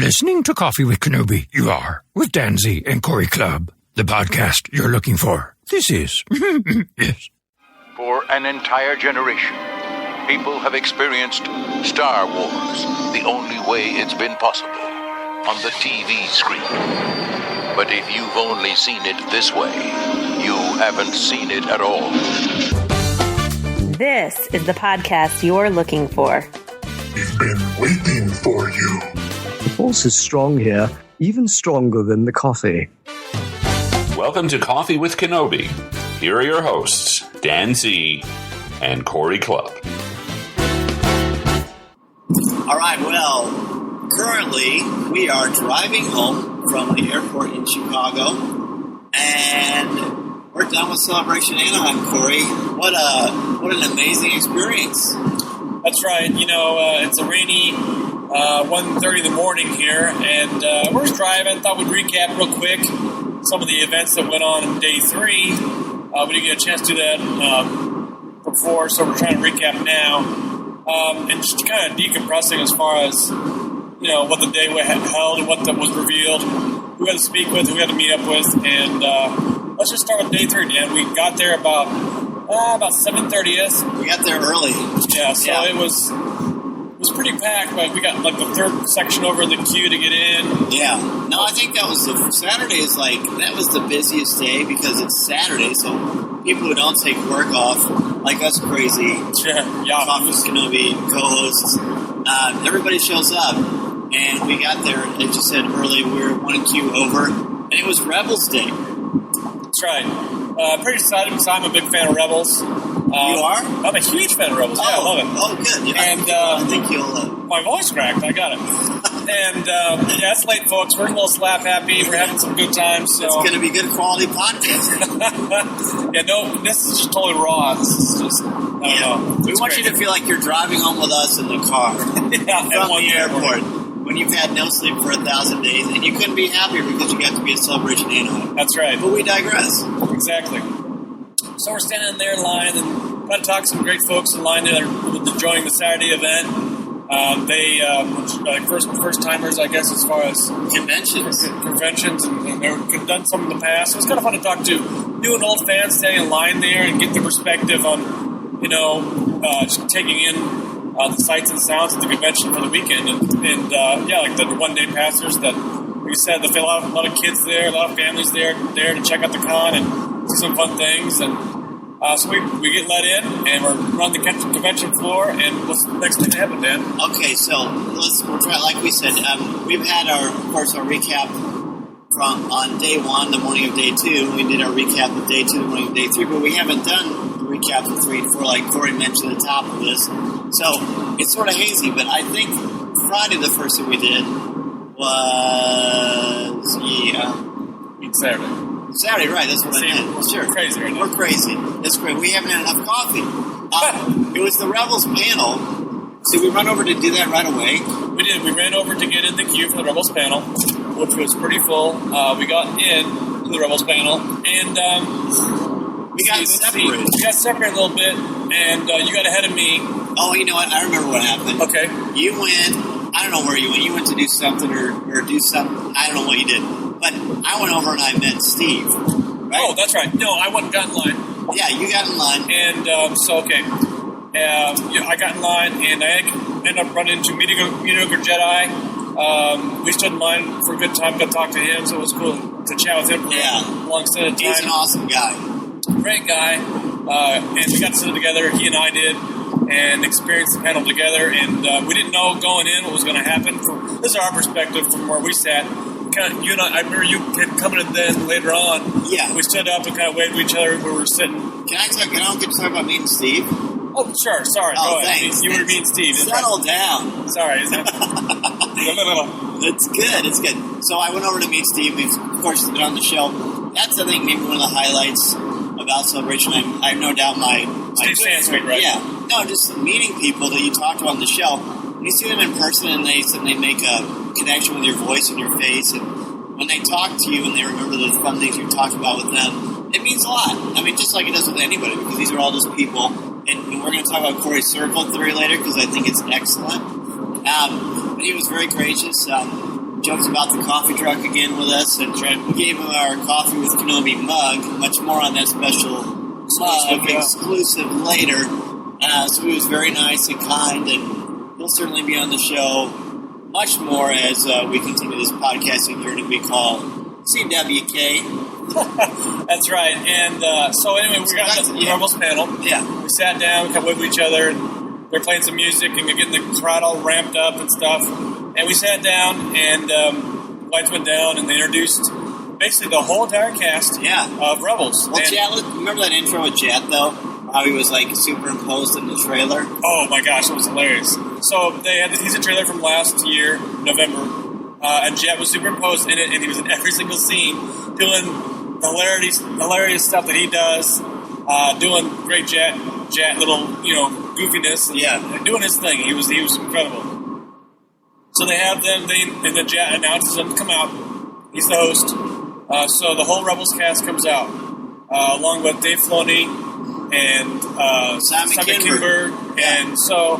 Listening to Coffee with Kenobi, you are, with Dan Z and Corey Clubb, the podcast you're looking for. This is, yes. For an entire generation, people have experienced Star Wars the only way it's been possible, on the TV screen. But if you've only seen it this way, you haven't seen it at all. This is the podcast you're looking for. We've been waiting for you. The force is strong here, even stronger than the coffee. Welcome to Coffee with Kenobi. Here are your hosts, Dan Z and Corey Clubb. All right, well, currently we are driving home from the airport in Chicago, and we're done with Celebration Anaheim, Corey. What an amazing experience. That's right. You know, it's a rainy 1:30 in the morning here, and we're just driving. Thought we'd recap real quick some of the events that went on in day 3. We didn't get a chance to do that before, so we're trying to recap now. And just kind of decompressing as far as, you know, what the day held and what was revealed, who we had to speak with, who we had to meet up with. And let's just start with day 3, Dan. We got there about 7:30ish. We got there early. Yeah, so it was pretty packed. Like, we got like the third section over in the queue to get in. Yeah. No, I think that was that was the busiest day because it's Saturday, so people who don't take work off, like us crazy, Coffee with Kenobi co-hosts, everybody shows up. And we got there, as you said early, we were one queue over, and it was Rebels Day. That's right. Pretty excited because I'm a big fan of Rebels. You are? I'm a huge fan of Rebels. Yeah, I love it. Oh, good. Yeah, and I think you'll... my voice cracked. I got it. And, yeah, it's late, folks. We're a little slap happy. We're having some good times. So. It's going to be good quality podcasting. Yeah, no, this is just totally raw. This is just, I don't know. We want you to feel like you're driving home with us in the car from the airport. When you've had no sleep for 1,000 days, and you couldn't be happier because you got to be at Celebration Anaheim. That's right. But we digress. Exactly. So we're standing there in line and got to talk to some great folks in line that are enjoying the Saturday event. They like first timers, I guess, as far as conventions, and they've done some in the past. So it's kind of fun to talk to new and old fans standing in line there and get the perspective on, you know, just taking in the sights and sounds of the convention for the weekend, and like the one-day passers that, like you said, a lot of kids there, a lot of families there to check out the con and see some fun things, and so we get let in, and we're on the convention floor, and what's the next thing that happened, Dan? Okay, so we'll try, like we said, we've had our recap from on day 1, the morning of day 2. We did our recap of day 2, the morning of day 3, but we haven't done the recap of 3 and 4, like Corey mentioned at the top of this. So it's sort of hazy, but I think Friday the first thing we did was Saturday, right? That's what I meant. Sure, crazy. Right? We're crazy. That's great. We haven't had enough coffee. It was the Rebels panel. So we run over to do that right away. We did. We ran over to get in the queue for the Rebels panel, which was pretty full. We got in to the Rebels panel, and we got separated. We got separated a little bit, and you got ahead of me. Oh, you know what? I remember what happened. Okay. You went, I don't know where you went. You went to do something or do something. I don't know what you did. But I went over and I met Steve. Right? Oh, that's right. No, I went and got in line. Yeah, you got in line. And I got in line, and I ended up running into Mediocre Jedi. We stood in line for a good time, got to talk to him, so it was cool to chat with him for a long stint of time. He's an awesome guy. Great guy. And we got to sit together, he and I did, and experience the panel together, and we didn't know going in what was going to happen. This is our perspective from where we sat. Kind of, you and I remember you coming in then later on. Yeah. We stood up and kind of waved to each other where we were sitting. Can I get to talk about meeting Steve? Oh, sure. Sorry. Oh, go ahead. Thanks. You were meeting Steve. Settle down. Sorry. Isn't it? It's good. It's good. So I went over to meet Steve. Of course, he's been on the show. That's, I think, maybe one of the highlights about Celebration. I have no doubt Steve Sansweet, right? Yeah. No, just meeting people that you talked to on the show. You see them in person, and they make a connection with your voice and your face. And when they talk to you and they remember the fun things you talked about with them, it means a lot. I mean, just like it does with anybody, because these are all just people. And we're going to talk about Corey's circle theory later, because I think it's excellent. But he was very gracious. jokes about the coffee truck again with us, and we gave him our Coffee with Kenobi mug. Much more on that special mug, exclusive later. So he was very nice and kind, and he'll certainly be on the show much more as we continue this podcasting journey we call CWK. That's right. And so anyway, we got the Rebels panel. Yeah. We sat down, we kept with each other, and they're playing some music, and we're getting the crowd all ramped up and stuff. And we sat down, and lights went down, and they introduced basically the whole entire cast of Rebels. Well, Jet, remember that intro with Jet, though? How he was, like, superimposed in the trailer? Oh, my gosh, it was hilarious. So they had the teaser trailer from last year, November, and Jet was superimposed in it, and he was in every single scene doing the hilarious stuff that he does, doing great Jet little, goofiness, and doing his thing. He was incredible. So they have them, and the Jet announces them to come out. He's the host. So the whole Rebels cast comes out, along with Dave Filoni and Simon Kinberg. And so,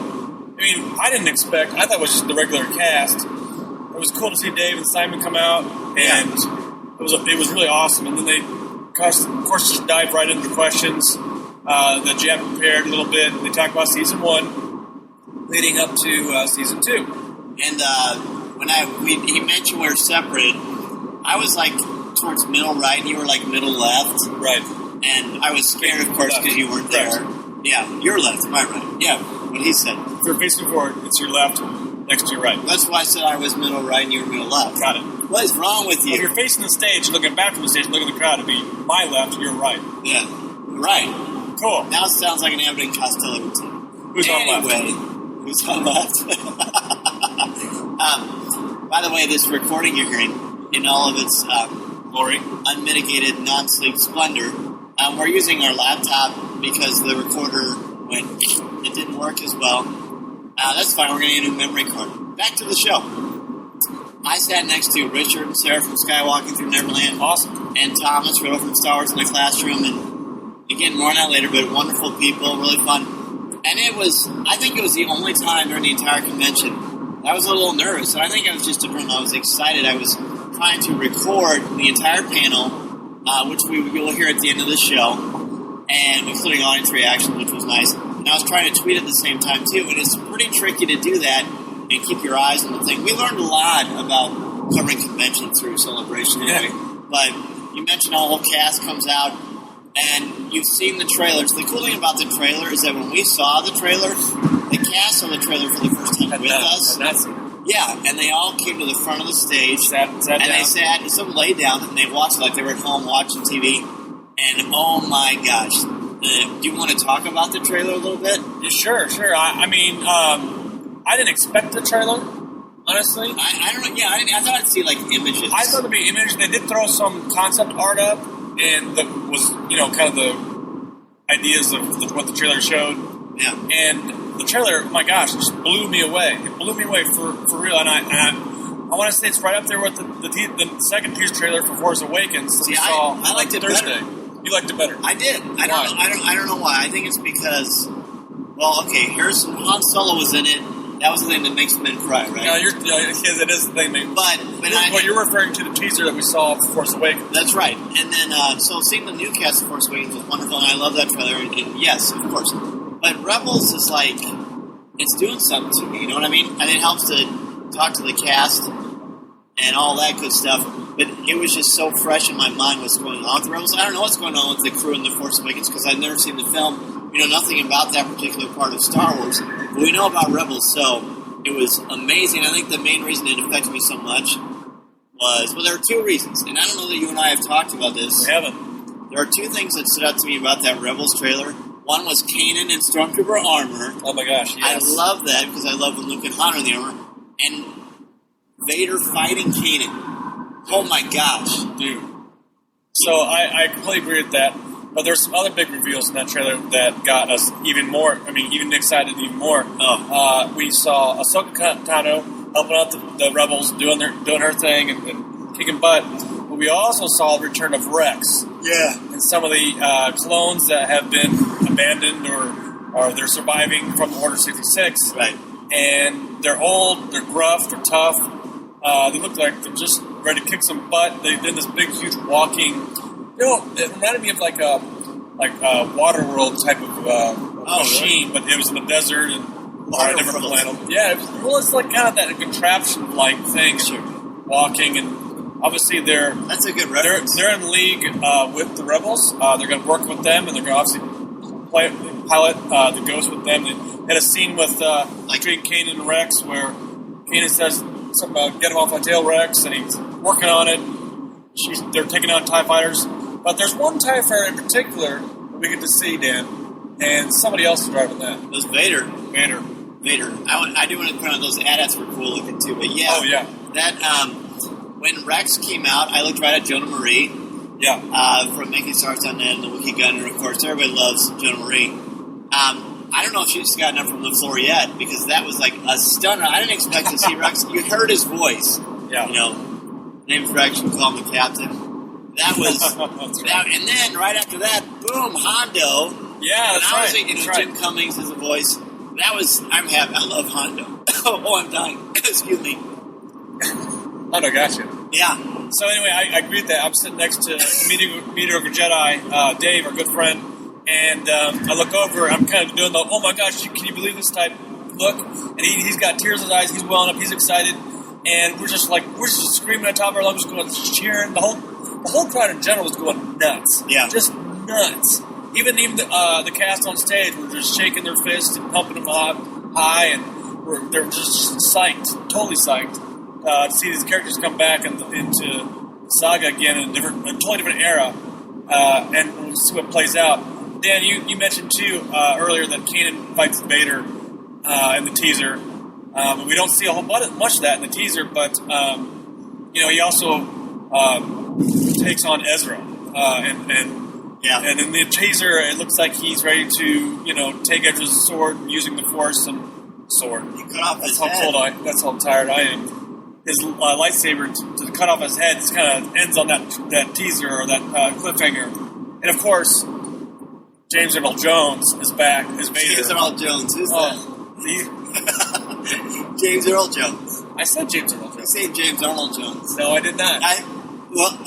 I didn't expect, I thought it was just the regular cast. It was cool to see Dave and Simon come out, and it was really awesome. And then they, of course, just dived right into the questions. The Jet prepared a little bit. They talked about Season 1 leading up to Season 2. And when he mentioned we were separate, I was like towards middle right, and you were like middle left. Right. And I was scared, of course, because you weren't there. Yeah, your left, my right. Yeah, what he said. If you're facing forward, it's your left next to your right. That's why I said I was middle right and you were middle left. Got it. What is wrong with you? If you're facing the stage, looking back from the stage, looking at the crowd, it'd be my left, your right. Yeah, right. Cool. Now it sounds like an Abbott and Costello routine. Who's on left? Who's on left? By the way, this recording you're hearing, in all of its glory, unmitigated, non-sleep splendor, we're using our laptop because the recorder it didn't work as well. That's fine. We're going to get a new memory card. Back to the show. I sat next to Richard and Sarah from Skywalking Through Neverland. Awesome. And Thomas, Riddle from Star Wars in the Classroom. And again, more on that later, but wonderful people, really fun. And I think it was the only time during the entire convention I was a little nervous. And I think I was just different. I was excited. I was trying to record the entire panel, which we will hear at the end of the show, and including audience reaction, which was nice. And I was trying to tweet at the same time, too, and it's pretty tricky to do that and keep your eyes on the thing. We learned a lot about covering conventions through Celebration Anaheim, but you mentioned how the whole cast comes out, and you've seen the trailers. The cool thing about the trailer is that when we saw the trailer, the cast saw the trailer for the first time with us. Yeah, and they all came to the front of the stage, they sat, some laid down, and they watched it like they were at home watching TV, and oh my gosh. Do you want to talk about the trailer a little bit? Yeah, sure. I didn't expect the trailer, honestly. I don't know, I thought I'd see, like, images. I thought there'd be images. They did throw some concept art up, and that was, kind of the ideas of what the trailer showed. Yeah. And the trailer, my gosh, just blew me away. It blew me away for real. And I want to say it's right up there with the second teaser trailer for Force Awakens that we saw I liked it Thursday. Better. You liked it better. I did. I don't know why. I think it's because, Han Solo was in it. That was the thing that makes men cry, right? Yeah, it is the thing. But you're referring to the teaser that we saw for Force Awakens. That's right. And then, so seeing the new cast of Force Awakens was wonderful, and I love that trailer. And yes, of course. But Rebels is like, it's doing something to me, you know what I mean? And it helps to talk to the cast and all that good stuff. But it was just so fresh in my mind what's going on with the Rebels. I don't know what's going on with the crew in The Force Awakens because I've never seen the film. We know nothing about that particular part of Star Wars. But we know about Rebels, so it was amazing. I think the main reason it affected me so much was, there are two reasons. And I don't know that you and I have talked about this. We haven't. There are two things that stood out to me about that Rebels trailer. One was Kanan in Stormtrooper armor. Oh my gosh, yes. I love that because I love when Luke and Han are in the armor. And Vader fighting Kanan. Oh my gosh. Dude. So I completely agree with that. But there's some other big reveals in that trailer that got us even more, even excited even more. We saw Ahsoka Tano helping out the Rebels, doing her thing and kicking butt. But we also saw the return of Rex. Yeah. And some of the clones that have been abandoned or they're surviving from Order 66. Right. And they're old, they're gruff, they're tough. They look like they're just ready to kick some butt. They did this big, huge walking. It reminded me of like a Waterworld type of machine, but it was in the desert and on a different planet. Yeah, it's like kind of that contraption-like thing. Sure. Walking, and obviously that's a good reference. They're in league with the Rebels. They're going to work with them, and they're going to obviously pilot the Ghost with them. They had a scene with between Kanan and Rex where Kanan says something about get him off my tail, Rex, and he's working on it. They're taking out TIE fighters. But there's one TIE fighter in particular that we get to see, Dan, and somebody else is driving that. It was Vader. I do want to point out those AT-ATs were cool looking too, but yeah. Oh, yeah. That, when Rex came out, I looked right at Jonah Marie. Yeah. From Making Stars on Net and the Wookiee Gunner, of course. Everybody loves Jonah Marie. I don't know if she's gotten up from the floor yet, because that was like a stunner. I didn't expect to see Rex. You heard his voice. Yeah. Name's Rex, you call him the captain. That was that, and then right after that, boom, Hondo. Yeah, that's right. Jim Cummings is the voice. That was, I'm happy. I love Hondo. I'm dying. Excuse me. Hondo, gotcha. Yeah. So anyway, I agree with that. I'm sitting next to Mediocre Jedi, Dave, our good friend, and I look over. I'm kind of doing the, oh my gosh, can you believe this type look? And he's got tears in his eyes. He's welling up. He's excited, and we're just screaming at the top of our lungs, just cheering. The whole crowd in general was going nuts. Yeah. Just nuts. Even the cast on stage were just shaking their fists and pumping them up high, and they're just psyched, totally psyched to see these characters come back into the saga again in a totally different era, and we'll see what plays out. Dan, you mentioned too earlier that Kanan fights Vader in the teaser. We don't see a whole much of that in the teaser, but he also takes on Ezra, and in the teaser, it looks like he's ready to, take Ezra's sword using the Force and sword. He cut off his head. That's how tired I am. His lightsaber to cut off his head just kind of ends on that teaser or that cliffhanger. And of course, James Earl Jones is back as Vader. James Earl Jones, who's that? James Earl Jones. I said James Earl Jones. You said James Earl Jones. No, I did not.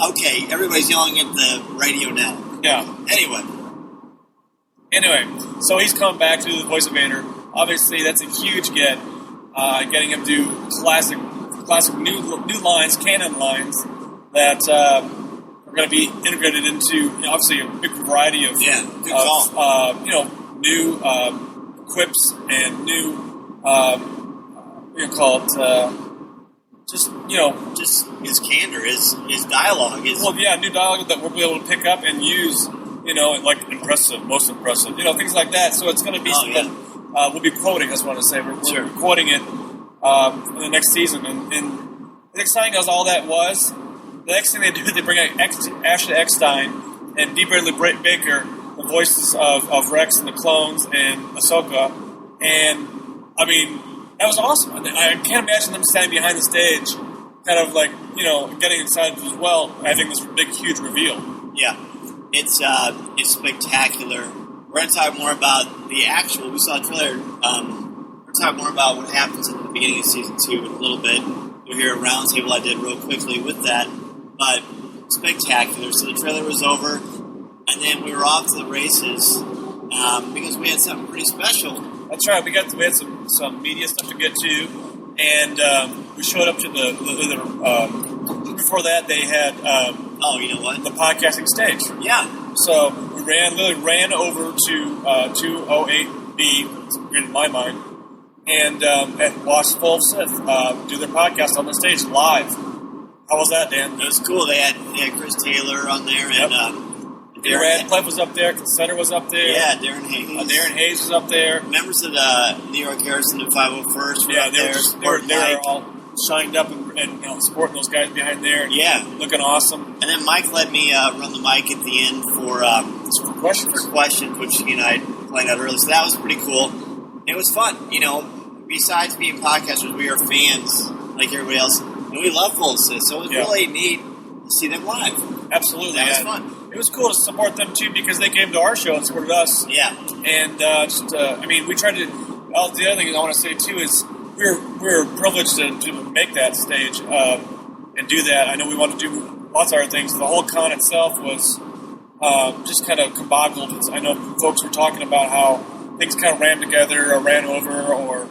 Okay, everybody's yelling at the radio now. Yeah. Anyway, so he's come back to the voice of Vader. Obviously, that's a huge get. Getting him to do classic new lines, canon lines that are going to be integrated into obviously a big variety of new quips and new just his candor, his dialogue. New dialogue that we'll be able to pick up and use, like impressive, most impressive, things like that. So it's going to be something we'll be quoting, that's what I want to say. We're quoting it in the next season. And as exciting as all that was, the next thing they do, they bring out Ashley Eckstein and D. Bradley Baker, the voices of Rex and the clones and Ahsoka. And, I mean, that was awesome. I can't imagine them standing behind the stage, kind of like, getting excited as well, having this big, huge reveal. Yeah. It's spectacular. We're going to talk more about the actual, we saw a trailer, we're going to talk more about what happens at the beginning of Season 2 in a little bit. You'll hear a roundtable I did real quickly with that, but spectacular. So the trailer was over, and then we were off to the races because we had something pretty special. That's right. We had some media stuff to get to, and we showed up to the before that they had the podcasting stage. Yeah. So we ran over to 208B in my mind, and watched Full Sith do their podcast on the stage live. How was that, Dan? It was cool. They had Chris Taylor on there, and Radcliffe was up there. Consenter was up there. Yeah, Darren Hayes. Darren Hayes was up there. Members of the New York Harrison and 501st were up there. They were all shined up and supporting those guys behind there. And looking awesome. And then Mike let me run the mic at the end for questions, which he and I planned out earlier. So that was pretty cool. It was fun. Besides being podcasters, we are fans like everybody else, and we love Full Sith. So it was really neat to see them live. Absolutely, that was fun. It was cool to support them too because they came to our show and supported us. Yeah, and we tried to. The other thing I want to say too is we're privileged to make that stage and do that. I know we want to do lots of other things. The whole con itself was just kind of boggled. I know folks were talking about how things kind of ran together or ran over or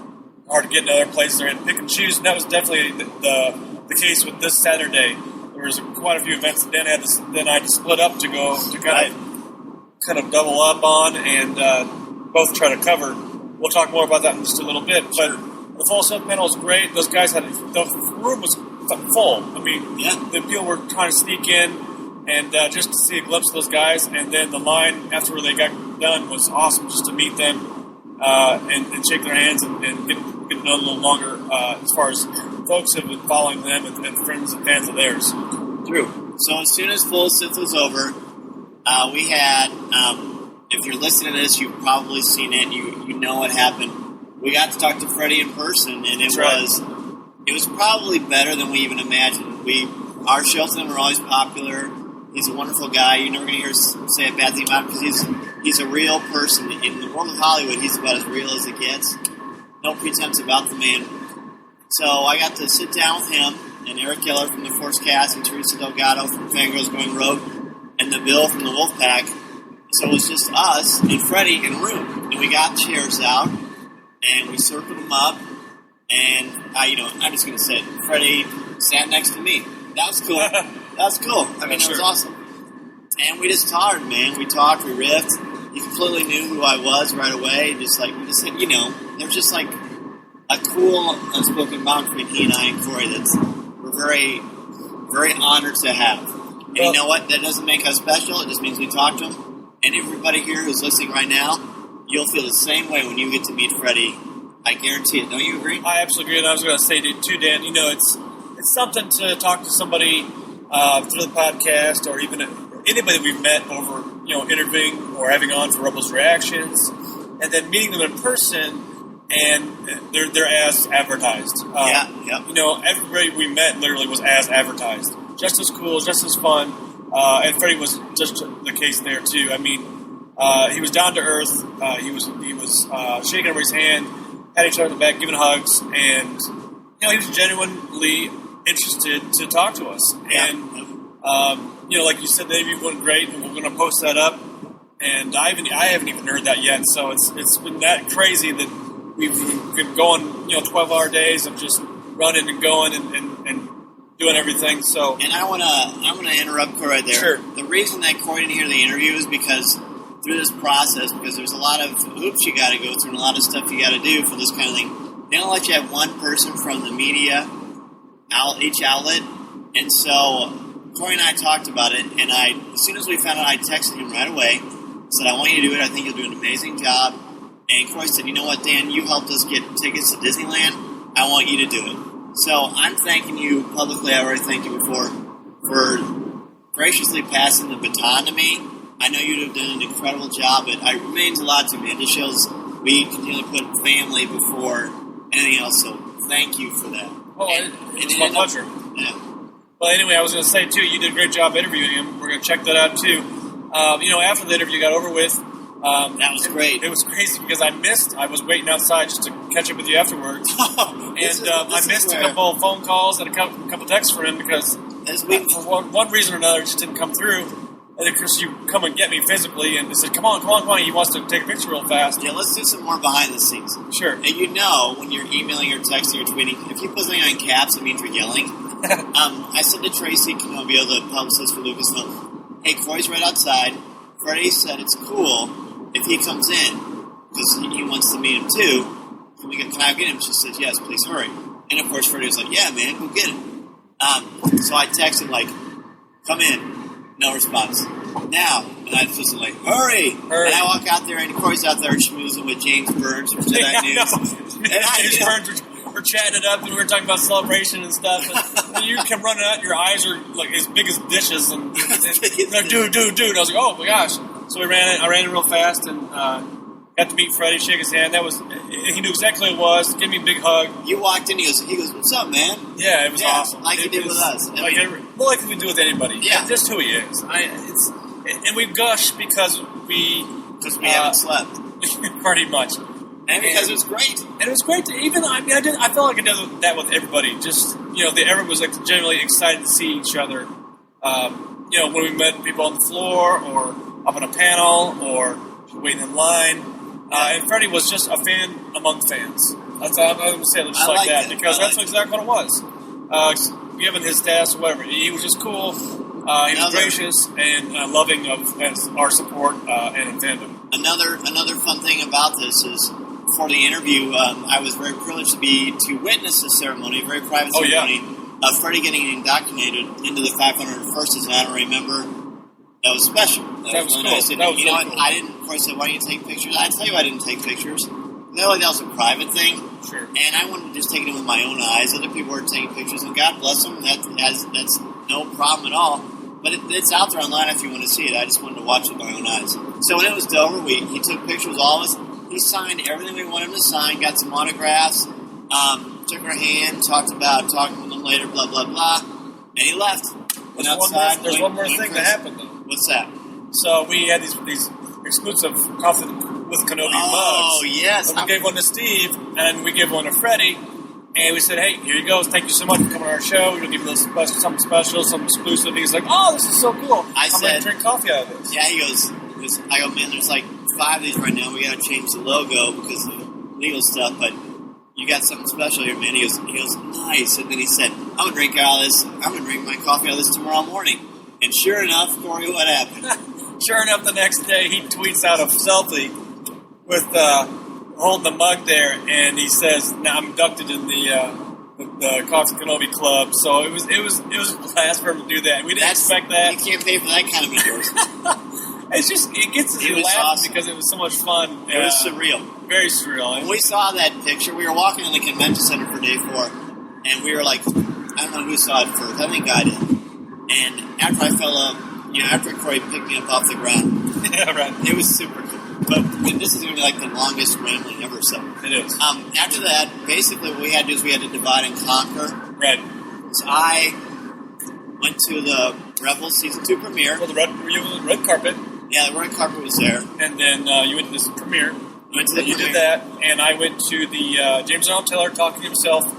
hard to get in other places and pick and choose. And that was definitely the case with this Saturday. There was quite a few events that then I had to split up to go to kind of double up on and both try to cover. We'll talk more about that in just a little bit. But the full set panel was great. Those guys the room was full. I mean, the people were trying to sneak in and just to see a glimpse of those guys. And then the line after they got done was awesome, just to meet them and shake their hands and get to know them a little longer as far as folks have been following them and friends and fans of theirs. True. So as soon as Full Sith was over, we had, if you're listening to this, you've probably seen it, you know what happened. We got to talk to Freddie in person, and it was probably better than we even imagined. Our shows with him are always popular. He's a wonderful guy. You're never going to hear us say a bad thing about him because he's a real person. In the world of Hollywood, he's about as real as it gets. No pretense about the man. So I got to sit down with him and Eric Keller from the Force Cast and Teresa Delgado from Fangirls Going Rogue and the Bill from the Wolfpack. So it was just us and Freddie in a room. And we got chairs out and we circled them up. And, I'm just going to say it. Freddie sat next to me. That was cool. That was cool. I mean, it was awesome. And we just talked, man. We talked, we riffed. He completely knew who I was right away. There was just like a cool, unspoken bond between he and I and Corey that's we're very, very honored to have. And you know what? That doesn't make us special. It just means we talked to him. And everybody here who's listening right now, you'll feel the same way when you get to meet Freddie. I guarantee it. Don't you agree? I absolutely agree. And I was going to say too, Dan, it's something to talk to somebody through the podcast or even anybody we've met over, interviewing or having on for Rebels Reactions, and then meeting them in person, and they're as advertised. Everybody we met literally was as advertised. Just as cool, just as fun, and Freddie was just the case there too. I mean, he was down to earth. He was shaking everybody's hand, had each other in the back, giving hugs, and he was genuinely interested to talk to us. And like you said, the interview went great, and we're going to post that up. And I haven't even heard that yet. So it's been that crazy that we've been going 12-hour days of just running and going and doing everything. So and I want to interrupt Corey right there. Sure. The reason that Corey didn't hear the interview is because through this process, because there's a lot of hoops you got to go through and a lot of stuff you got to do for this kind of thing. They don't let you have one person from the media each outlet, and so Corey and I talked about it, and as soon as we found out, I texted him right away, said, I want you to do it, I think you'll do an amazing job, and Corey said, you know what, Dan, you helped us get tickets to Disneyland, I want you to do it. So I'm thanking you publicly, I already thanked you before, for graciously passing the baton to me. I know you'd have done an incredible job, but it means a lot to me. It just shows we continually put family before anything else, so thank you for that. Well, it's my pleasure. Yeah. Well, anyway, I was going to say, too, you did a great job interviewing him. We're going to check that out, too. After the interview got over with... that was great. It was crazy because I was waiting outside just to catch up with you afterwards. I missed a couple of phone calls and a couple texts from him because for one reason or another it just didn't come through. And then, Chris, you come and get me physically and he said, come on. He wants to take a picture real fast. Yeah, let's do some more behind the scenes. Sure. And when you're emailing or texting or tweeting, if you put something in caps, it means you're yelling. I said to Tracy Canobio, the publicist for Lucasfilm, hey, Corey's right outside. Freddie said it's cool if he comes in because he wants to meet him too. Can I get him? She said, yes, please hurry. And of course, Freddie was like, yeah, man, go get him. So I texted him, come in. No response. Now, and I just like, hurry! And I walk out there, and Corey's out there schmoozing with James Burns from Jedi News. James Burns were chatting it up, and we were talking about Celebration and stuff. And you come running out, and your eyes are as big as dishes, and like, dude. And I was like, oh my gosh! So I ran in real fast, and got to meet Freddie, shake his hand. He knew exactly what it was. Give me a big hug. You walked in, he goes, what's up, man? Yeah, it was awesome. Like he did with us. Like we do with anybody. Yeah, just who he is. And we gush because we haven't slept. Pretty much. And because it was great. And it was great to I felt like I did that with everybody. Just, everyone was like generally excited to see each other. When we met people on the floor or up on a panel or waiting in line. And Freddie was just a fan among fans. That's all I'm going to say. Just like that. Because that's exactly what it was. Given his status or whatever. He was just cool. He was gracious and loving of our support and fandom. Another fun thing about this is, for the interview, I was very privileged to witness the ceremony, a very private ceremony, of Freddie getting indoctrinated into the 501st as an honorary member. That was special. That was really cool. Nice. That was really cool. I didn't, of course, say, why don't you take pictures? I'd tell you I didn't take pictures. That was a private thing. Sure. And I wanted to just take it in with my own eyes. Other people were taking pictures, and God bless them. That's no problem at all. But it's out there online if you want to see it. I just wanted to watch it with my own eyes. So when it was over, he took pictures with all of us. He signed everything we wanted him to sign, got some autographs, took our hand, talking with them later, blah, blah, blah, and he left. There's one more thing that happened, though. What's that? So we had these exclusive Coffee with Kenobi mugs. Oh, yes. We gave one to Steve, and we gave one to Freddie, and we said, hey, here you go. Thank you so much for coming to our show. We're going to give you something special, something exclusive. He's like, oh, this is so cool. I'm going to drink coffee out of this. Yeah, he goes, I go, man, there's like 5 of these right now. We got to change the logo because of legal stuff, but you got something special here, man. He goes, nice. And then he said, I'm going to drink out of this. I'm going to drink my coffee out of this tomorrow morning. And sure enough, Corey, what happened? Sure enough, the next day he tweets out a selfie with holding the mug there, and he says, "Now I'm inducted in the Coffee Kenobi Club." So it was a blast for him to do that. We didn't expect that. You can't pay for that kind of endorsement. It gets you laughing awesome. Because it was so much fun. It was surreal, very surreal. When we saw that picture, we were walking in the convention center for day 4, and we were like, I don't know who saw it first. I think I did. And after I fell up, after Corey picked me up off the ground, yeah, right. It was super cool. But this is going to be like the longest rambling ever. So it is. After that, basically what we had to do is we had to divide and conquer. Right. So I went to the Rebels season 2 premiere. Well, you were the red carpet. Yeah, the red carpet was there. And then you went to this premiere. You did that, and I went to the James Arnold Taylor talking to himself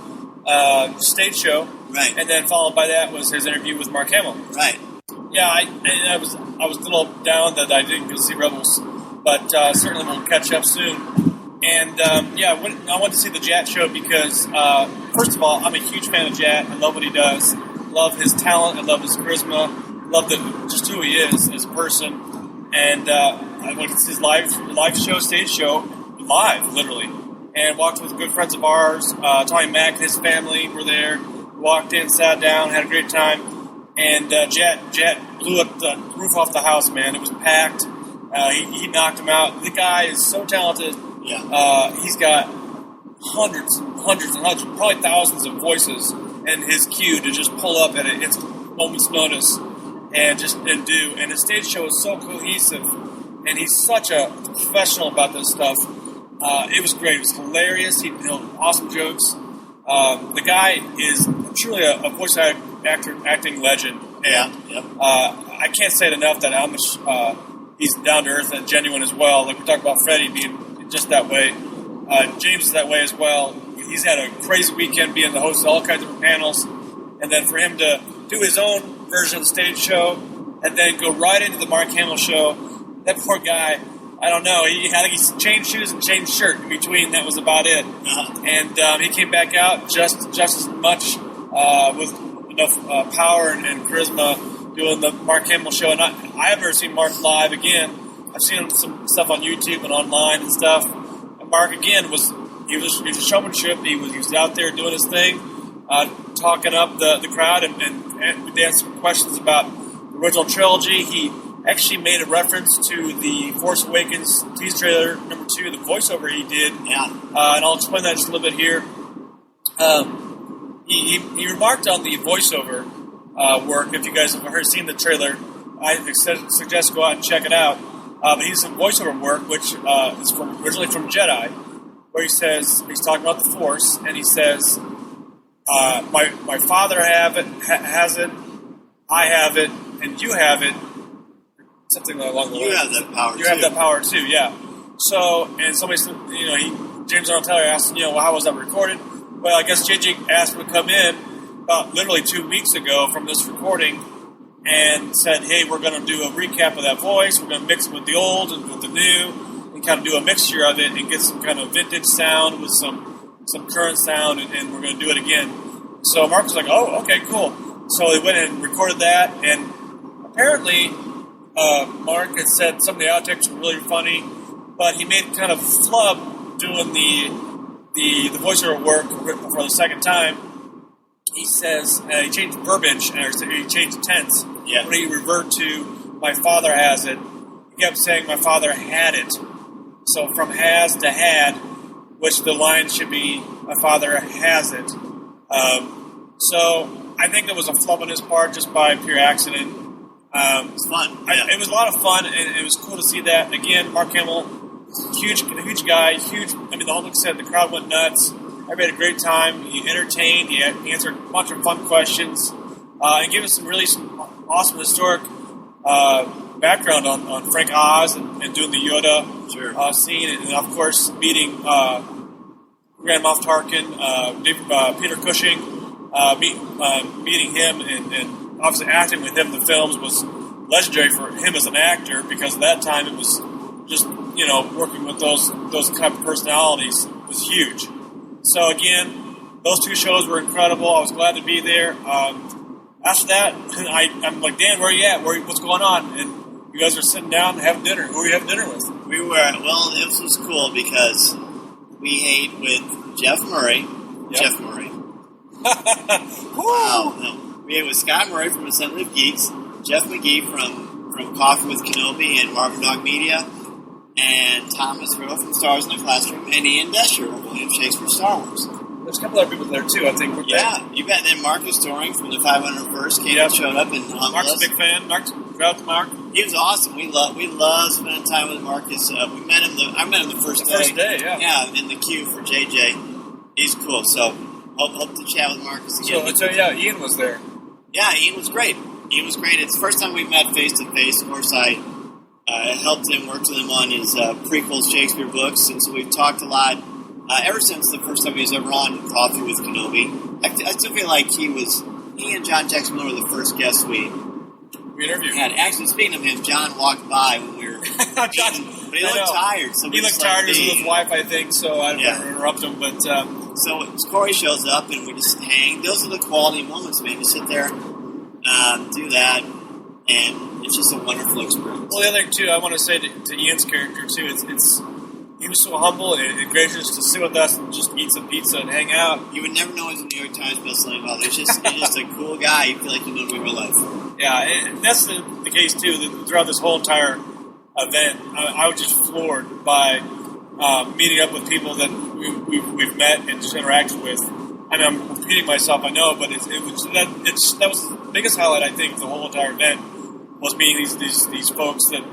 stage show. Right. And then followed by that was his interview with Mark Hamill. Right. Yeah, I was a little down that I didn't get to see Rebels, but certainly we'll catch up soon. And I went to see the Jat show because first of all, I'm a huge fan of Jat. I love what he does. Love his talent. I love his charisma. Love just who he is as a person. And I went to see his live show, stage show, live, literally. And walked with good friends of ours. Tommy Mack and his family were there. Walked in, sat down, had a great time. And Jat blew up the roof off the house, man. It was packed. He knocked him out. The guy is so talented. Yeah. He's got hundreds and hundreds, probably thousands of voices in his queue to just pull up at a moment's notice and do. And his stage show is so cohesive, and he's such a professional about this stuff. It was great. It was hilarious. He told awesome jokes. The guy is truly a voice acting legend. And I can't say it enough that how much he's down to earth and genuine as well. Like we talked about Freddie being just that way. James is that way as well. He's had a crazy weekend being the host of all kinds of different panels. And then for him to do his own version of the stage show and then go right into the Mark Hamill show, that poor guy, I don't know. He changed shoes and changed shirt in between. That was about it. And he came back out just as much with enough power and charisma doing the Mark Hamill show. And I have never seen Mark live again. I've seen some stuff on YouTube and online and stuff. And Mark again was a showmanship. He was out there doing his thing, talking up the crowd and answering questions about the original trilogy. He actually made a reference to the Force Awakens teaser trailer number 2, the voiceover he did. Yeah. And I'll explain that just a little bit here. He remarked on the voiceover work. If you guys have seen the trailer, I suggest go out and check it out. But he did some voiceover work, which is originally from Jedi, where he says, he's talking about the Force, and he says, my father has it, I have it, and you have it. Something along the lines. You have that power, You have that power, too, yeah. So, and somebody said, he James Arnold Taylor asked, well, how was that recorded? Well, I guess JJ asked him to come in about literally 2 weeks ago from this recording and said, hey, we're going to do a recap of that voice. We're going to mix it with the old and with the new and kind of do a mixture of it and get some kind of vintage sound with some current sound, and we're going to do it again. So Mark was like, oh, okay, cool. So they went and recorded that, and apparently Mark had said some of the outtakes were really funny, but he made kind of flub doing the voiceover work for the second time. He says he changed verbiage, or he changed tense. Yeah. When he reverted to "my father has it," he kept saying "my father had it." So from has to had, which the line should be "my father has it." So I think there was a flub on his part just by pure accident. It's fun. Yeah. It was a lot of fun, and it was cool to see that. Again, Mark Hamill, huge guy, huge. I mean, the whole thing said the crowd went nuts. Everybody had a great time. He entertained. He answered a bunch of fun questions, and gave us some awesome historic background on Frank Oz and doing the Yoda scene, and of course meeting Grand Moff Tarkin, Peter Cushing, meeting him and obviously acting with him in the films was legendary for him as an actor, because at that time it was just working with those type of personalities was huge. So again, those two shows were incredible. I was glad to be there. After that, I'm like, Dan, where are you at? What's going on? And you guys are sitting down and having dinner. Who were you having dinner with? We were, this was cool because we ate with Jeff Murray. Yep. Jeff Murray. Wow. No. We ate with Scott Murray from Assembly of Geeks, Jeff McGee from Coffee With Kenobi and Marvin Dog Media, and Thomas Riddle from Star Wars in the Classroom, and Ian Desher of William Shakespeare Star Wars. There's a couple other people there too, I think. You bet. Then Marcus Doring from the 501st came and showed up and hung Mark's us. a big fan. Shout out to Mark. He was awesome. We love spending time with Marcus. We met him. I met him the first day. First day, yeah. Yeah, in the queue for JJ. He's cool. So hope to chat with Marcus again. So Ian was there. Yeah, Ian was great. It's the first time we met face to face. Of course, I helped him, worked with him on his prequels Shakespeare books, and so we've talked a lot ever since the first time he was ever on Coffee with Kenobi. I still feel like he and John Jackson Miller were the first guests we interviewed. Actually, speaking of him, John walked by when we were but he looked tired. So he looked tired. He was with his wife, I think, so I don't want to interrupt him. But so Corey shows up, and we just hang. Those are the quality moments, man. You sit there, do that, and it's just a wonderful experience. Well, the other thing, too, I want to say to Ian's character, too, he was so humble and gracious to sit with us and just eat some pizza and hang out. You would never know he's a New York Times bestselling author. He's just a cool guy. You feel like you know him in real life. Yeah, and that's the case, too. That throughout this whole entire event, I was just floored by meeting up with people that we've met and just interacted with. I mean, I'm repeating myself, I know, but that was the biggest highlight, I think, the whole entire event was meeting these folks that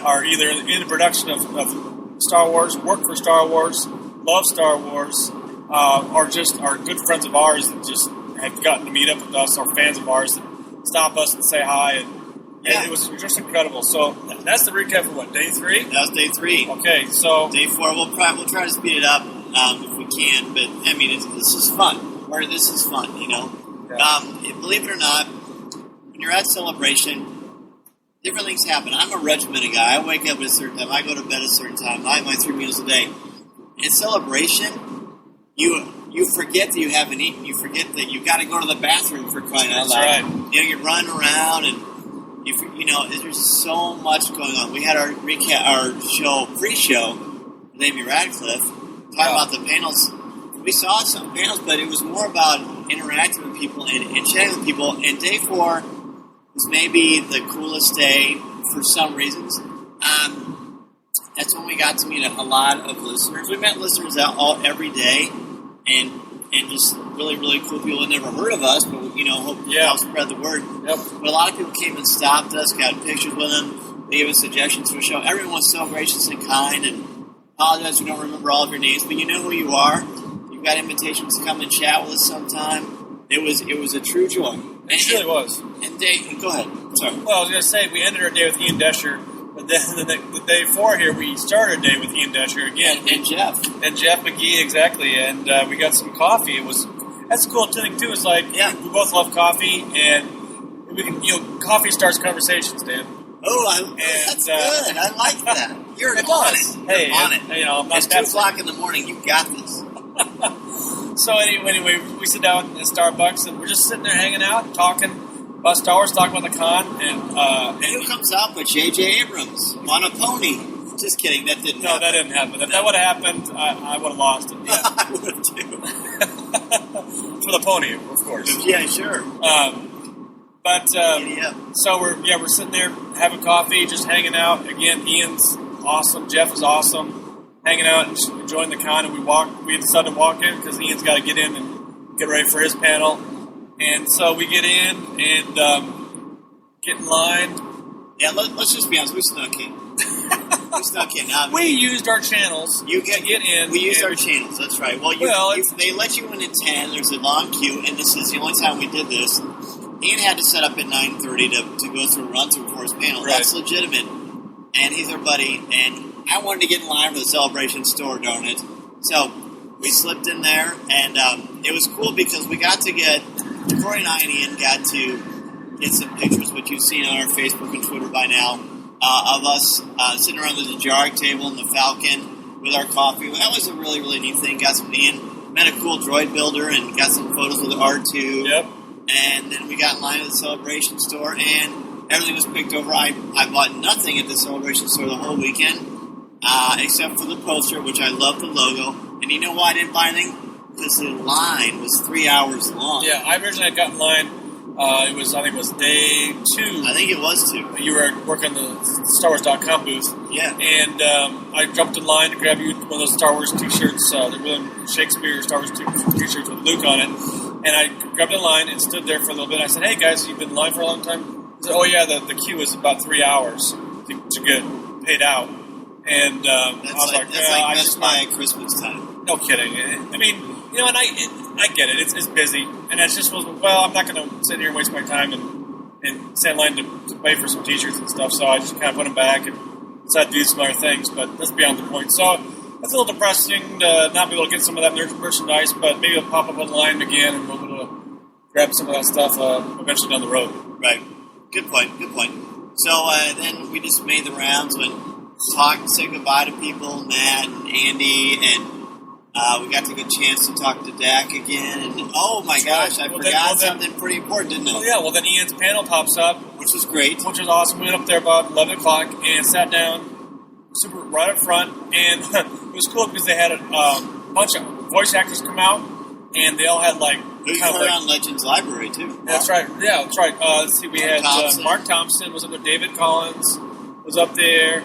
are either in the production of Star Wars, work for Star Wars, love Star Wars, or just are good friends of ours that just have gotten to meet up with us, or fans of ours that stop us and say hi, and it was just incredible. So that's the recap for what, day 3? That was day 3. Okay, so day 4, we'll try to speed it up if we can, but I mean, this is fun. This is fun, Yeah. Believe it or not, when you're at Celebration, different things happen. I'm a regimented guy. I wake up at a certain time. I go to bed at a certain time. I have my 3 meals a day. In Celebration, you forget that you haven't eaten. You forget that you got to go to the bathroom for crying out loud. That's right. You run around and there's so much going on. We had our pre-show with Amy Radcliffe, talking about the panels. We saw some panels, but it was more about interacting with people and chatting with people. And day 4 was maybe the coolest day for some reasons. That's when we got to meet a lot of listeners. We met listeners every day, and just really, really cool people that never heard of us, but hope to help spread the word. Yep. But a lot of people came and stopped us, got pictures with them. They gave us suggestions for the show. Everyone was so gracious and kind, and apologize we don't remember all of your names, but you know who you are. You've got invitations to come and chat with us sometime. It was a true joy. It really was. And go ahead. Sorry. Well, I was going to say, we ended our day with Ian Desher, But then the day before here, we started a day with Ian Desher again. And Jeff. And Jeff McGee, exactly. And we got some coffee. That's a cool thing, too. It's like, we both love coffee, and we can, coffee starts conversations, Dan. Oh, that's good. I like that. You're on it. Hey, You're on it. I'm not it's 2 o'clock in the morning. You got this. So anyway, we sit down at Starbucks, and we're just sitting there hanging out, talking about Star Wars, talking about the con, and who comes out but J.J. Abrams on a pony? Just kidding. That didn't happen. That didn't happen. If that would have happened, I would have lost it. Yeah. I would have too. For the pony, of course. Yeah, sure. So we're sitting there having coffee, just hanging out. Again, Ian's awesome. Jeff is awesome. Hanging out and just enjoying the con, and we decided to walk in because Ian's got to get in and get ready for his panel. And so we get in and get in line. Yeah, let's just be honest. We snuck in. We used our channels to get in. We used our channels. That's right. Well, they let you in at 10. There's a long queue, and this is the only time we did this. Ian had to set up at 9:30 to go through a run-through before his panel. Right. That's legitimate. And he's our buddy, and I wanted to get in line for the Celebration store, darn it. So we slipped in there, and it was cool because we got to get, Corey and I and Ian got to get some pictures, which you've seen on our Facebook and Twitter by now, of us sitting around the jarring table in the Falcon with our coffee. That was a really, really neat thing. Got some Ian, met a cool droid builder, and got some photos with R2. Yep. And then we got in line at the Celebration store, and everything was picked over. I bought nothing at the Celebration store the whole weekend, except for the poster, which I love the logo. And you know why I didn't buy anything? Because the line was 3 hours long. Yeah, I originally got in line. I think it was day 2. I think it was 2. You were working the StarWars.com booth. Yeah. And I jumped in line to grab you one of those Star Wars t-shirts, the William Shakespeare Star Wars t-shirts with Luke on it. And I grabbed in line and stood there for a little bit. I said, "Hey guys, you've been in line for a long time?" He said, "Oh yeah, the queue is about 3 hours to get paid out." And I was like, "That's like Best Buy at Christmas time." No kidding. I mean, and I get it. It's busy, and it's just I'm not going to sit here and waste my time and stand in line to pay for some t-shirts and stuff. So I just kind of put them back and decided to do some other things. But that's beyond the point. So. It's a little depressing to not be able to get some of that merchandise, but maybe it'll pop up online again and we'll be able to grab some of that stuff eventually down the road. Right. Good point. So then we just made the rounds and talked, said goodbye to people, Matt and Andy, and we got to get a chance to talk to Dak again. And oh my gosh, I forgot something pretty important, didn't I? Oh yeah, well then Ian's panel pops up. Which was great. Which was awesome. We went up there about 11 o'clock and sat down super right up front, and it was cool because they had a bunch of voice actors come out, and they all had Who's on Legends Library too? Yeah, that's right. Yeah, that's right. Let's see, we had Mark Thompson was up there, David Collins was up there,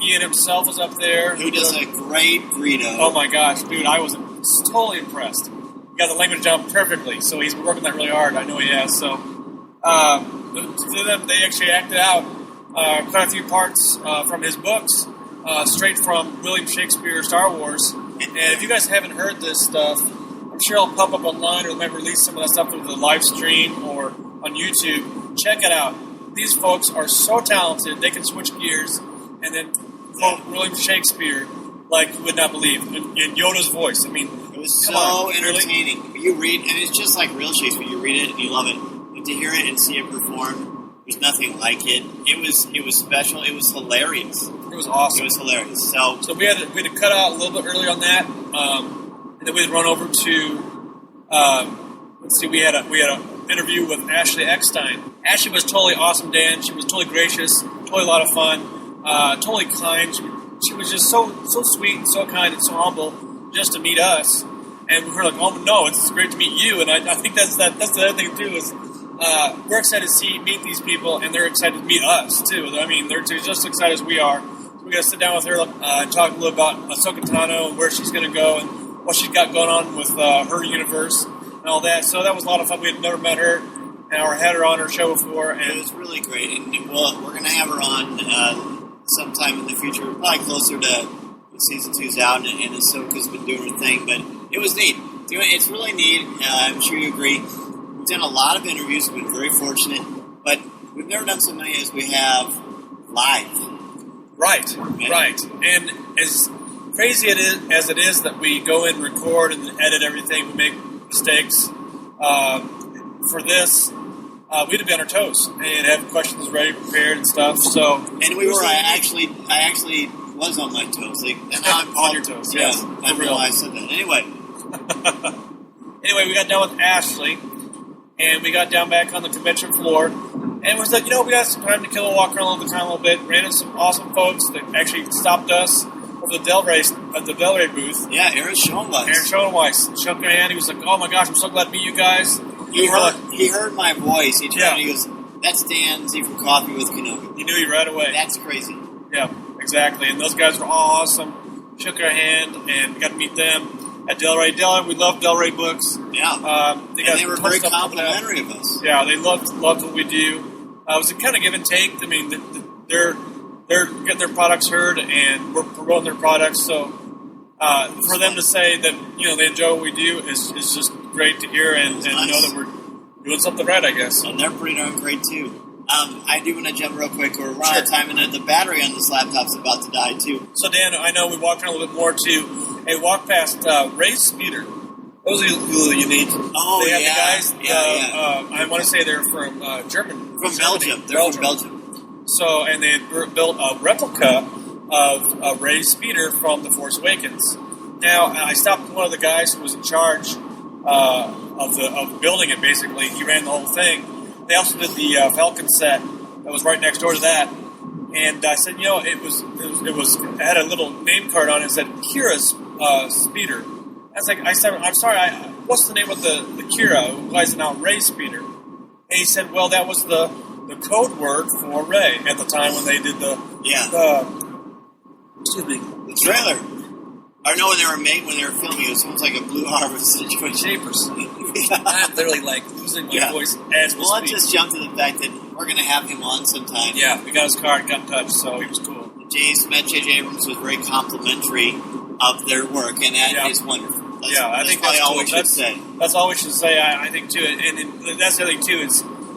Ian himself was up there. Who does a great Greedo. Oh my gosh, dude, I was totally impressed. He got the language down perfectly, so he's been working that really hard. I know he has. So they actually acted out quite a few parts from his books, straight from William Shakespeare Star Wars. And if you guys haven't heard this stuff, I'm sure it'll pop up online, or they might release some of that stuff with the live stream or on YouTube. Check it out. These folks are so talented; they can switch gears and then quote William Shakespeare like you would not believe in Yoda's voice. I mean, it was so entertaining. Really? You read, and it's just like real Shakespeare. You read it and you love it, but to hear it and see it performed. There's nothing like it. It was special. It was hilarious. It was awesome. It was hilarious. So we had to cut out a little bit early on that, and then we had to run over to. Let's see. We had an interview with Ashley Eckstein. Ashley was totally awesome, Dan. She was totally gracious, totally a lot of fun, totally kind. She was just so sweet and so kind and so humble just to meet us. And we were like, "Oh no, it's great to meet you." And I think that's the other thing too is. We're excited to meet these people, and they're excited to meet us, too. I mean, they're just as excited as we are. So we're going to sit down with her and talk a little about Ahsoka Tano and where she's going to go and what she's got going on with her universe and all that. So that was a lot of fun. We had never met her or had her on our show before. And it was really great. And we're going to have her on sometime in the future, probably closer to Season 2's out, and Ahsoka's been doing her thing. But it was neat. It's really neat. I'm sure you agree. We've done a lot of interviews. We've been very fortunate, but we've never done so many as we have live. Right. And as crazy as it is that we go in, record, and edit everything, we make mistakes. For this, we'd have been on our toes and have questions ready, prepared, and stuff. So, and we were. I actually was on my toes. Like, now I'm on your toes. Yeah, Yes, I realized that. Anyway, we got done with Ashley, and we got down back on the convention floor, and it was like, we got some time to kill and walk around the town a little bit. Ran into some awesome folks that actually stopped us over the Del Rey booth. Yeah, Aaron Schoenweiss shook our hand. He was like, "Oh my gosh, I'm so glad to meet you guys." He heard my voice. He turned and he goes, "That's Dan Z from Coffee with Kenobi." He knew you right away. That's crazy. Yeah, exactly. And those guys were all awesome. Shook our hand and got to meet them at Del Rey. We love Del Rey books. Yeah. They were very complimentary of us. Yeah, they loved what we do. It was a kind of give and take. I mean, they're getting their products heard, and we're promoting their products. So for them to say that they enjoy what we do is just great to hear, and nice. Know that we're doing something right, I guess. And they're pretty darn great too. I do want to jump real quick. We're running out of time, and the battery on this laptop's about to die too. So Dan, I know we walked around a little bit more too. Hey, walked past Ray's Speeder. That was a little unique. Oh, they had yeah. the guys. I want to say they're from Germany. From Belgium. They're from Belgium. So, and they had built a replica of Ray's Speeder from The Force Awakens. Now, I stopped one of the guys who was in charge of building it. Basically, he ran the whole thing. They also did the Falcon set that was right next door to that. And I said, it had a little name card on it that said Kira's Speeder. I said, I'm sorry, what's the name of the Kira who flies now Ray's Speeder? And he said, well, that was the code word for Ray at the time when they did the trailer. I know when they were filming, it was almost like a Blue Harvest situation. Shapers. I'm literally losing my voice as we speak. Let's just jump to the fact that we're going to have him on sometime. Yeah, we got his card, got in touch, so he was cool. J.J. Abrams was very complimentary of their work, and that is wonderful. I think that's all we should say. That's all we should say, I think, too. And that's the other thing, too. It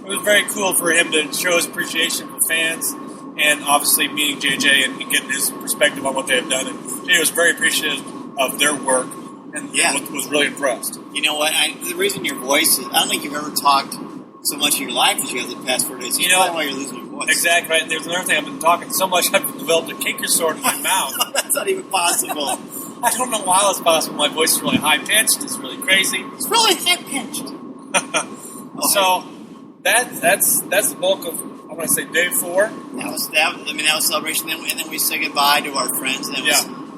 was very cool for him to show his appreciation for fans, and obviously meeting JJ and getting his perspective on what they have done. And JJ was very appreciative of their work, and was really impressed. You know what? The reason your voice I don't think you've ever talked so much in your life as you have the past 4 days. That's why you're losing your voice. Exactly right. There's another thing. I've been talking so much, I've developed a canker sore in my mouth. That's not even possible. I don't know why that's possible. My voice is really high-pitched. It's really crazy. It's really high-pitched. So that's the bulk of, I'm going to say, day 4. That was Celebration. And then we said goodbye to our friends. And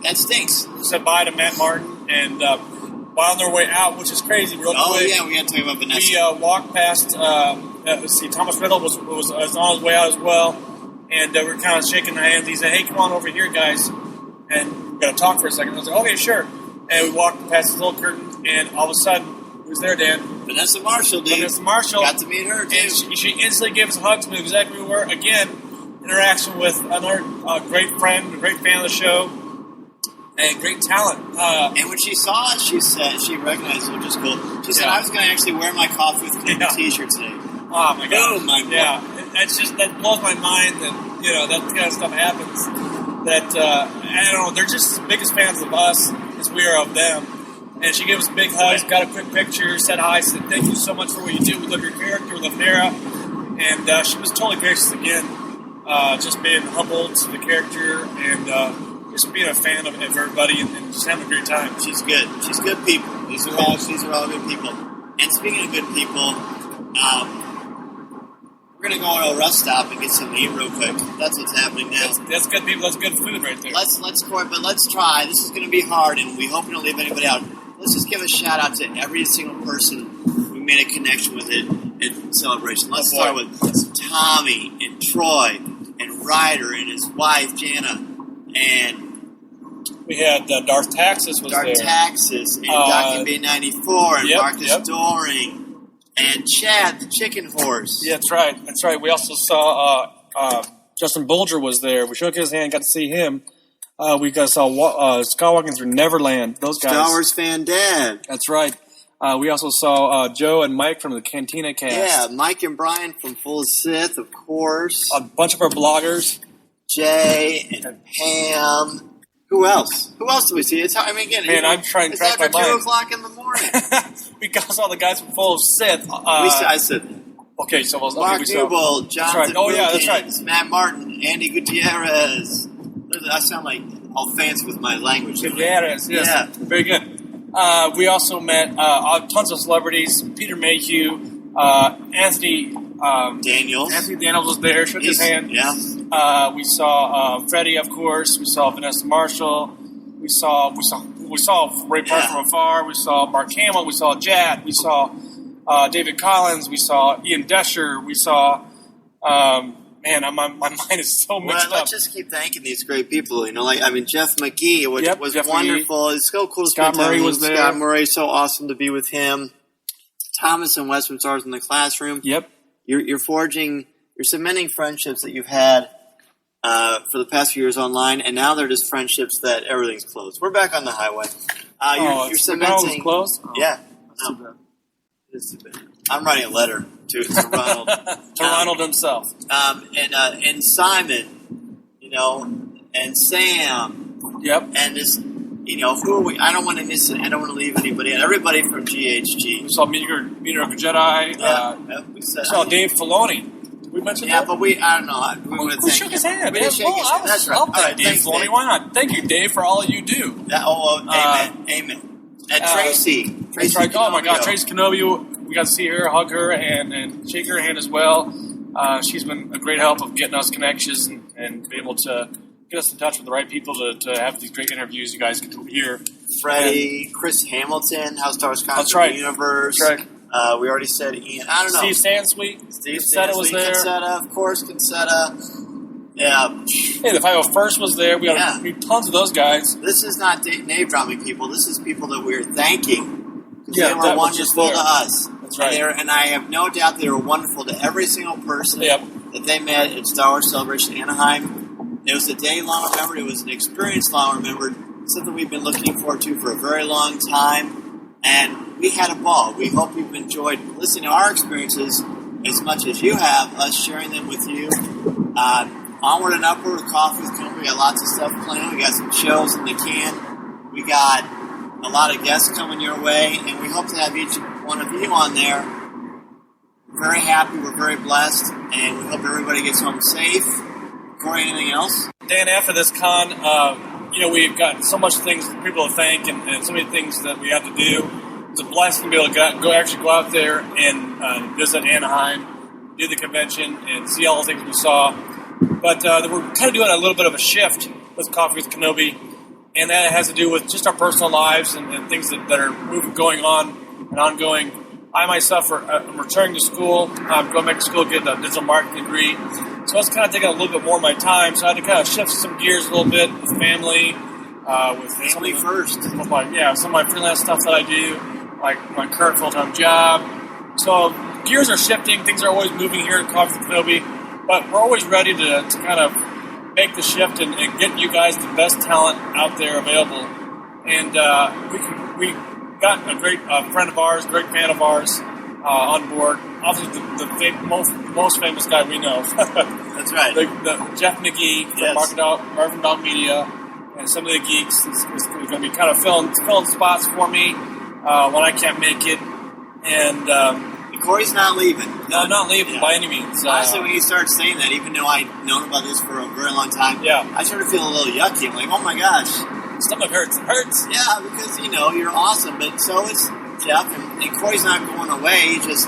that stinks. We said bye to Matt Martin. And while on their way out, which is crazy, real quick. Oh, yeah, we got to talk about Vanessa. We walked past, Thomas Riddle was on his way out as well. And we were kind of shaking hands. He said, hey, come on over here, guys. And we're going to talk for a second. I was like, okay, sure. And we walked past this little curtain, and all of a sudden, who's there, Dan? Vanessa Marshall, dude. Vanessa Marshall. Got to meet her, too. And she instantly gave us a hug, knew exactly who we were. Again, interaction with another great friend, a great fan of the show, and great talent. And when she saw it, she said, she recognized it, which is cool. She said, I was going to actually wear my Coffee with Kenobi t-shirt today. Oh, my God. Oh, my God. Yeah. That blows my mind that, that kind of stuff happens. That, I don't know, they're just as big as fans of us as we are of them. And she gave us big hugs, got a quick picture, said hi, said thank you so much for what you do. We love your character, we love Nara. And she was totally gracious again, just being humble to the character and just being a fan of everybody and just having a great time. She's good. She's good people. These are all good people. And speaking of good people, we're going to go on a rest stop and get something to eat real quick. That's what's happening now. That's good people. That's good food right there. Let's try. This is going to be hard, and we hope we don't leave anybody out. Let's just give a shout-out to every single person who made a connection with it at Celebration. Let's start with Tommy and Troy and Ryder and his wife, Jana. And we had Darth Taxis was there. Darth Taxis and Dr. B94 and Marcus Doring. And Chad, the chicken horse. Yeah, that's right. That's right. We also saw Justin Bulger was there. We shook his hand, got to see him. We saw Scott Watkins from Neverland. Those guys. Star Wars fan dad. That's right. We also saw Joe and Mike from the Cantina cast. Yeah, Mike and Brian from Full Sith, of course. A bunch of our bloggers. Jay and Pam. Who else? Who else do we see? It's again. I'm trying to crack my mind. It's after 2:00 in the morning. We got all the guys from Full of Sith. I said. Okay, so Mark Newbold, Jonathan that's right. Matt Martin, Andy Gutierrez. I sound like all fancy with my language. Gutierrez, yes. Yeah. Very good. We also met tons of celebrities. Peter Mayhew, Anthony Daniels. Anthony Daniels was there, shook his hand. Yeah. We saw Freddie, of course. We saw Vanessa Marshall. We saw Ray Park from afar. We saw Mark Hamill. We saw Jad. We saw David Collins. We saw Ian Desher. We saw. My mind is so mixed up. Let's just keep thanking these great people. Jeff McGee, which was Jeff wonderful. McGee. It's so cool to Scott spend time Murray with was there. Scott Murray, so awesome to be with him. Thomas and Wes from Stars in the Classroom. Yep. You're cementing friendships that you've had for the past few years online, and now they're just friendships that everything's closed. We're back on the highway. You're cementing. Closed? Yeah. It's too bad. I'm writing a letter to Ronald. To Ronald himself. And Simon, and Sam. Yep. And this, who are we? I don't want to miss it. I don't want to leave anybody out. Everybody from GHG. We saw Meteor Jedi. We saw Dave Filoni. We mentioned that? But I don't know. We shook his hand. We did shake his hand. That's right. All right, Dave Filoni. Dave. Why not? Thank you, Dave, for all you do. Amen. And Tracy. That's right. Oh, my God. Tracy Kenobi. We got to see her, hug her, and shake her hand as well. She's been a great help of getting us connections and be able to get us in touch with the right people to have these great interviews you guys get to hear. Freddie, Chris Hamilton, How Stars Conquer the Universe. That's right. We already said Ian. I don't know. Steve Sansweet. Steve Concetta was there. Concetta, of course, Concetta. Yeah. Hey, the 501st was there. We got tons of those guys. This is not name dropping people. This is people that we're thanking. Yeah, they were wonderful to us. That's right. And I have no doubt they were wonderful to every single person that they met at Star Wars Celebration Anaheim. It was a day long remembered. It was an experience long remembered. Something we've been looking forward to for a very long time. And we had a ball. We hope you've enjoyed listening to our experiences as much as you have, us sharing them with you. Onward and upward with Coffee with Kenobi. We got lots of stuff planned. We got some shows in the can. We got a lot of guests coming your way, and we hope to have each one of you on there. We're very happy. We're very blessed, and we hope everybody gets home safe. Corey, anything else? Dan, after this con, we've got so much things for people to thank and so many things that we have to do. It's a blessing to be able to go out there and visit Anaheim, do the convention, and see all the things we saw. But we're kind of doing a little bit of a shift with Coffee with Kenobi, and that has to do with just our personal lives and things that are going on and ongoing. I myself am returning to school. I'm going back to school to get a digital marketing degree. So it's kind of taking a little bit more of my time. So I had to kind of shift some gears a little bit with family. With family first. Some of my freelance stuff that I do, like my current full-time job. So gears are shifting. Things are always moving here at Coffee with Kenobi. But we're always ready to kind of make the shift and get you guys the best talent out there available. And we got a great friend of ours, great fan of ours on board. Obviously, the most famous guy we know. That's right. The Jeff McGee from Marvin Dog Media and some of the geeks is going to be kind of filling spots for me when I can't make it. And Corey's not leaving. No, not leaving by any means. Honestly, when you start saying that, even though I've known about this for a very long time, I started feeling a little yucky. I'm like, oh my gosh. Stomach hurts. It hurts. Yeah, because, you're awesome, but so is Jeff, and Corey's not going away. Jeff's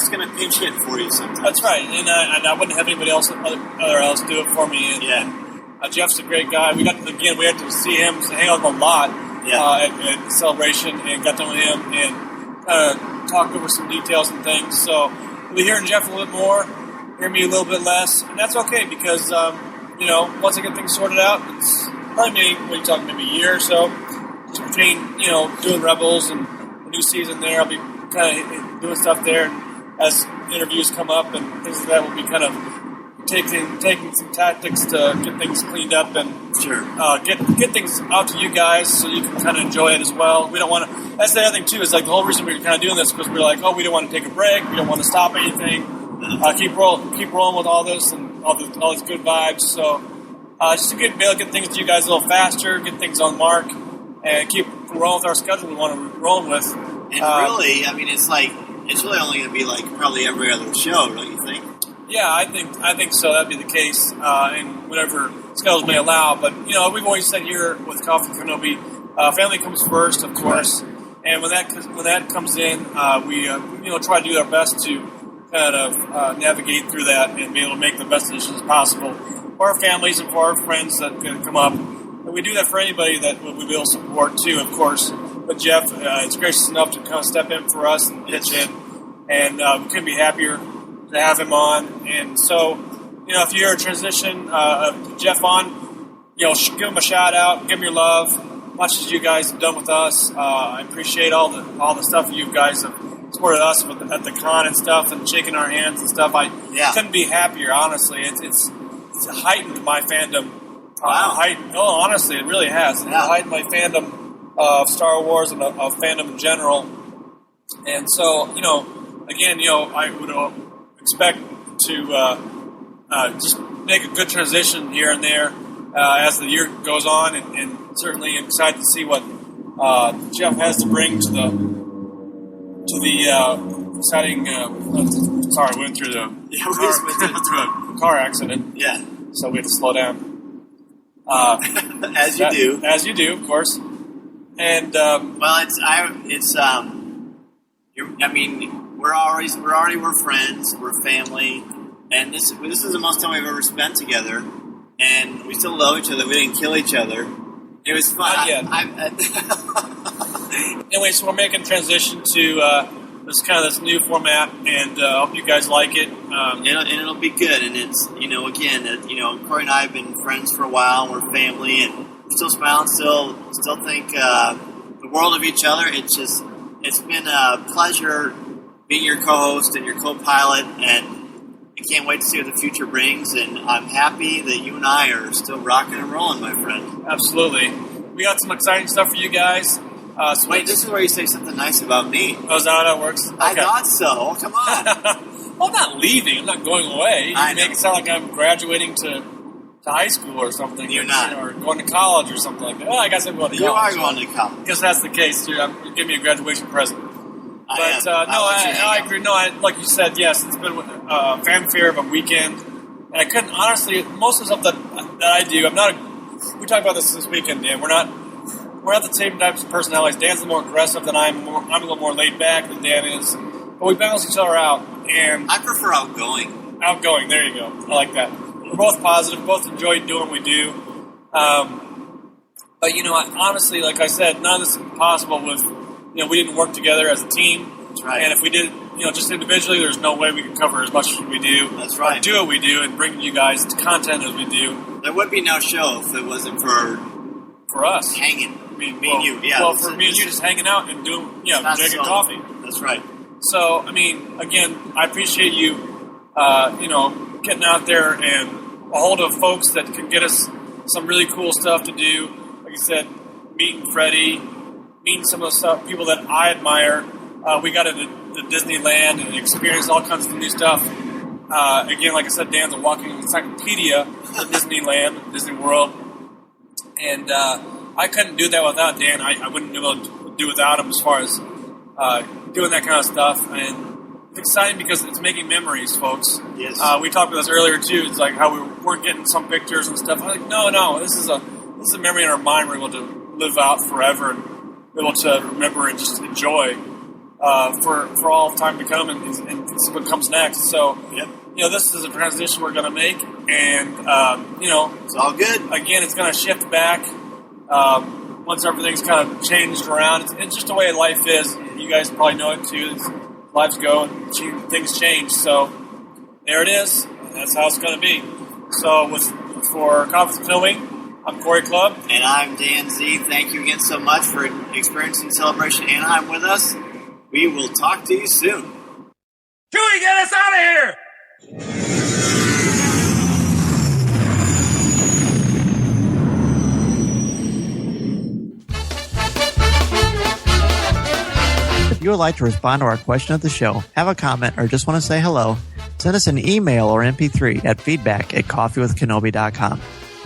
going to pinch hit for you sometimes. That's right, and I wouldn't have anybody else do it for me. And Jeff's a great guy. We had to see him, hang out with him a lot at Celebration, and got done with him, and talk over some details and things. So you'll be hearing Jeff a little bit more, hear me a little bit less, and that's okay because once I get things sorted out, it's probably maybe a year or so between doing Rebels and the new season there. I'll be kind of doing stuff there, and as interviews come up and things like that, we'll be kind of taking some tactics to get things cleaned up and get things out to you guys so you can kind of enjoy it as well. We don't want to. That's the other thing too. Is like the whole reason we're kind of doing this because we're like, we don't want to take a break. We don't want to stop anything. Keep rolling with all this and all these good vibes. So just to be able to get things to you guys a little faster, get things on mark, and keep rolling with our schedule we want to roll with. And really, I mean, it's really only going to be like probably every other show, don't you think? Yeah, I think so. That'd be the case, and whatever schedules may allow. But we've always said here with Coffee with Kenobi, family comes first, of course. And when that comes in, we try to do our best to kind of navigate through that and be able to make the best decisions possible for our families and for our friends that come up. And we do that for anybody that we will support too, of course. But Jeff is gracious enough to kind of step in for us and pitch in, and we couldn't be happier to have him on. And so, if you're a transition of Jeff on, give him a shout out, give him your love. Much as you guys have done with us, I appreciate all the stuff you guys have supported us with at the con and stuff, and shaking our hands and stuff. I couldn't be happier. Honestly, it's heightened my fandom. Wow. Honestly, it really has. It heightened my fandom of Star Wars and of fandom in general. And so, again, I would expect to just make a good transition here and there as the year goes on, and certainly excited to see what Jeff has to bring to the exciting. Sorry, we went through a car accident. Yeah, so we had to slow down. As you do, of course. And we're friends, we're family, and this is the most time we've ever spent together, and we still love each other. We didn't kill each other. It was fun. Anyway, so we're making transition to this new format, and I hope you guys like it. And it'll be good. And it's Corey and I have been friends for a while, and we're family, and we're still smiling, still think the world of each other. It's been a pleasure being your co-host and your co-pilot, and I can't wait to see what the future brings, and I'm happy that you and I are still rocking and rolling, my friend. Absolutely. We got some exciting stuff for you guys. Wait, this is where you say something nice about me. Oh, is that how that works? Okay. I thought so. Come on. Well, I'm not leaving. I'm not going away. You make it sound like I'm graduating to high school or something. You're not. Or going to college or something like that. Well, I guess I'm going to college. You are going to college. I guess that's the case, too. Give me a graduation present. I agree. No, like you said, yes, it's been a fanfare of a weekend. And I couldn't, honestly, most of the stuff that I do, we talked about this weekend, Dan. We're not the same types of personalities. Dan's a little more aggressive than I am. I'm a little more laid back than Dan is. But we balance each other out. And I prefer outgoing. Outgoing, there you go. I like that. We're both positive, both enjoy doing what we do. But, honestly, like I said, none of this is possible with, we didn't work together as a team. That's right. And if we did, just individually, there's no way we could cover as much as we do. That's right. Or do what we do and bring you guys content as we do. There would be no show if it wasn't for us. Hanging. Me and you. Yeah. Well, for me and you just hanging out and drinking coffee. That's right. So, again, I appreciate you, getting out there and a hold of folks that can get us some really cool stuff to do. Like you said, meeting Freddie, meeting some of the people that I admire. We got into Disneyland and experienced all kinds of new stuff. Again, like I said, Dan's a walking encyclopedia of Disneyland, Disney World. And I couldn't do that without Dan. I wouldn't be able to do without him as far as doing that kind of stuff. And it's exciting because it's making memories, folks. Yes. We talked about this earlier, too. It's like how we weren't getting some pictures and stuff. I'm like, no, this is a memory in our mind we're able to live out forever and be able to remember and just enjoy for all time to come and see what comes next. So, this is a transition we're going to make, and, it's all good. Again, it's going to shift back once everything's kind of changed around. It's just the way life is. You guys probably know it, too. Lives go and things change. So, there it is. That's how it's going to be. So, for Coffee with Kenobi, I'm Corey Clubb. And I'm Dan Z. Thank you again so much for experiencing Celebration Anaheim with us. We will talk to you soon. Chewie, get us out of here! If you would like to respond to our question of the show, have a comment, or just want to say hello, Send us an email or MP3 at feedback@coffeewithkenobi.com.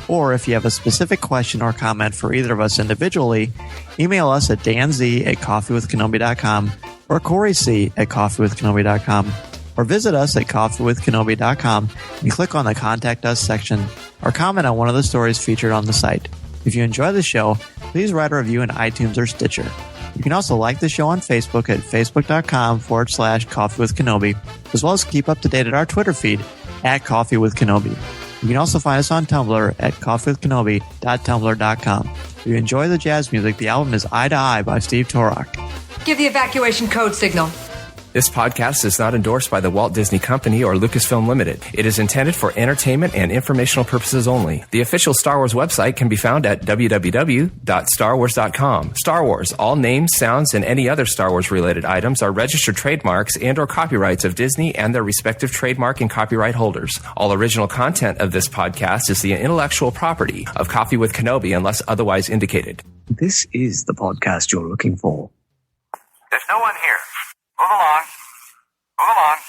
Or if you have a specific question or comment for either of us individually, email us at danz@coffeewithkenobi.com or coryc@coffeewithkenobi.com. Or visit us at coffeewithkenobi.com and click on the Contact Us section or comment on one of the stories featured on the site. If you enjoy the show, please write a review in iTunes or Stitcher. You can also like the show on Facebook at facebook.com/coffeewithkenobi, as well as keep up to date at our Twitter feed at Coffee with Kenobi. You can also find us on Tumblr at coffeewithkenobi.tumblr.com. If you enjoy the jazz music, the album is Eye to Eye by Steve Torok. Give the evacuation code signal. This podcast is not endorsed by the Walt Disney Company or Lucasfilm Limited. It is intended for entertainment and informational purposes only. The official Star Wars website can be found at www.starwars.com. Star Wars, all names, sounds, and any other Star Wars-related items are registered trademarks and or copyrights of Disney and their respective trademark and copyright holders. All original content of this podcast is the intellectual property of Coffee with Kenobi unless otherwise indicated. This is the podcast you're looking for. There's no one here. Move along. Move along.